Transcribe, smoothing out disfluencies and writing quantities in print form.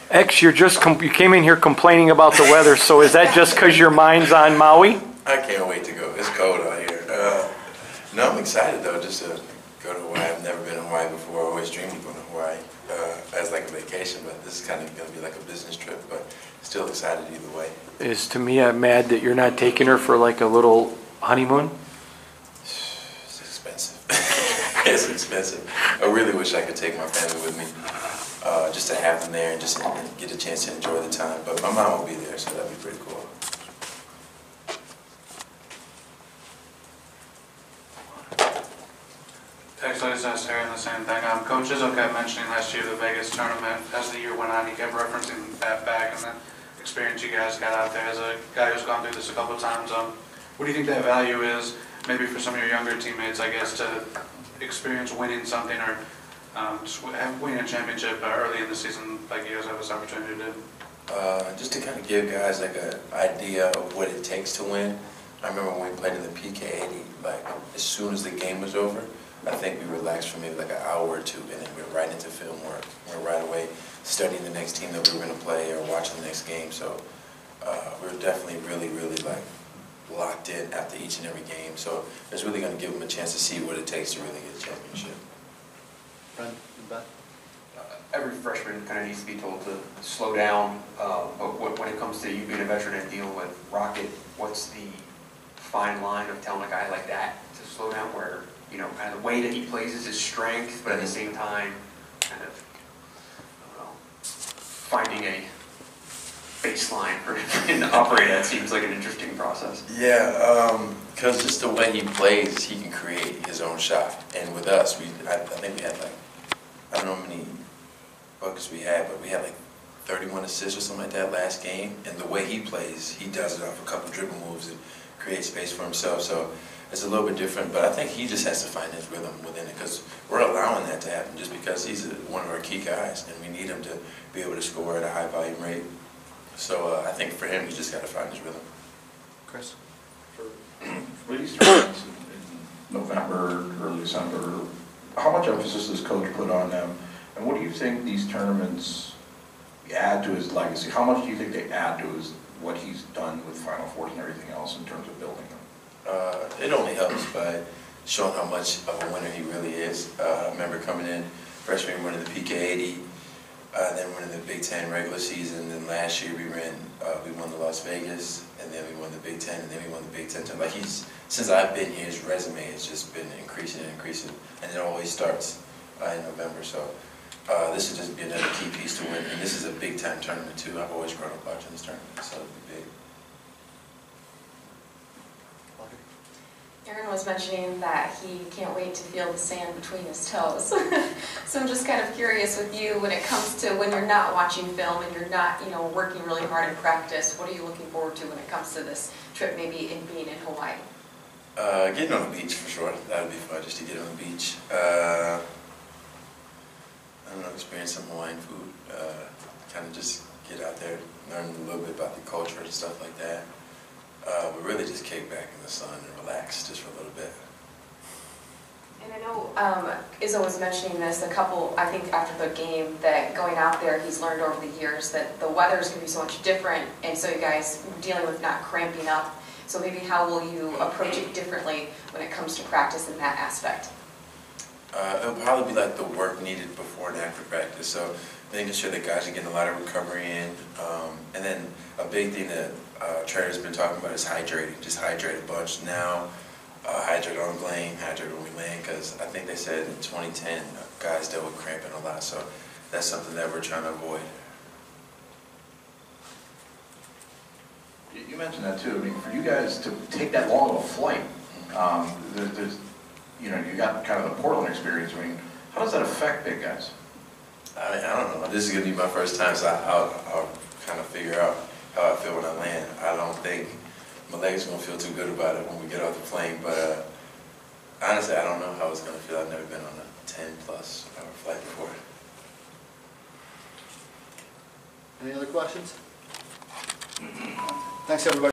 X, you came in here complaining about the weather, so is that just because your mind's on Maui? I can't wait to go. It's cold out here. No, I'm excited though, just to go to Hawaii. I've never been to Hawaii before. I always dreamed of going to Hawaii as like a vacation, but this is kind of going to be like a business trip, but still excited either way. Is to me, I'm mad that you're not taking her for like a little honeymoon. It's expensive. It's expensive. I really wish I could take my family with me, just to have them there and just get a chance to enjoy the time. But my mom will be there, so that'd be pretty cool. Actually, I was saying the same thing. Coach Izzo kept mentioning last year the Vegas tournament. As the year went on, he kept referencing that back and the experience you guys got out there. As a guy who's gone through this a couple of times, what do you think that value is, maybe for some of your younger teammates, I guess, to experience winning something or winning a championship early in the season like you guys have this opportunity to do? Just to kind of give guys like an idea of what it takes to win. I remember when we played in the PK80, like as soon as the game was over, I think we relaxed for maybe like an hour or two, and then we were right into film work. We were right away studying the next team that we were going to play or watching the next game. So we were definitely really like locked in after each and every game. So it's really going to give them a chance to see what it takes to really get a championship. Every freshman kind of needs to be told to slow down, but when it comes to you being a veteran and dealing with Rocket, what's the fine line of telling a guy like that to slow down, where, you know, kind of the way that he plays is his strength, but at the same time, kind of, I don't know, finding a baseline for him to operate at seems like an interesting process. Yeah, because just the way he plays, he can create his own shot. And with us, I think we had like, I don't know how many buckets we had, but we had like 31 assists or something like that last game. And the way he plays, he does it off a couple dribble moves and creates space for himself. So it's a little bit different, but I think he just has to find his rhythm within it, because we're allowing that to happen just because he's one of our key guys, and we need him to be able to score at a high volume rate. So I think for him, he's just got to find his rhythm. Chris? For these tournaments in November, early December, how much emphasis does Coach put on them? And what do you think these tournaments add to his legacy? How much do you think they add to what he's done with Final Fours and everything else in terms of building them? It only helps by showing how much of a winner he really is. I remember coming in freshman, winning the PK80, then winning the Big Ten regular season. Then last year we won the Las Vegas, and then we won the Big Ten, and then we won the Big Ten. Like since I've been here, his resume has just been increasing and increasing, and it always starts in November. So this would just be another key piece to win, and this is a big time tournament too. I've always grown up watching this tournament, so it'll be big. Aaron was mentioning that he can't wait to feel the sand between his toes. So I'm just kind of curious with you, when it comes to when you're not watching film and you're not, you know, working really hard in practice, what are you looking forward to when it comes to this trip, maybe in being in Hawaii? Getting on the beach for sure. That would be fun, just to get on the beach. I don't know, experience some Hawaiian food. Kind of just get out there, learn a little bit about the culture and stuff like that. But really just kick back in the sun and relax just for a little bit. And I know Izzo was mentioning this I think after the game, that going out there, he's learned over the years that the weather is going to be so much different, and so you guys are dealing with not cramping up. So maybe how will you approach it differently when it comes to practice in that aspect? It'll probably be like the work needed before and after practice. So making sure that guys are getting a lot of recovery in. And then a big thing that Trey's been talking about is hydrating. Just hydrate a bunch now. Hydrate on plane, hydrate when we land, because I think they said in 2010 guys dealt with cramping a lot. So that's something that we're trying to avoid. You mentioned that too. I mean, for you guys to take that long of a flight, there's you know, you got kind of the Portland experience. I mean, how does that affect big guys? I mean, I don't know. This is going to be my first time, so I'll kind of figure out how I feel when I land. I don't think my legs are going to feel too good about it when we get off the plane, but honestly, I don't know how it's going to feel. I've never been on a 10-plus hour flight before. Any other questions? Thanks, everybody.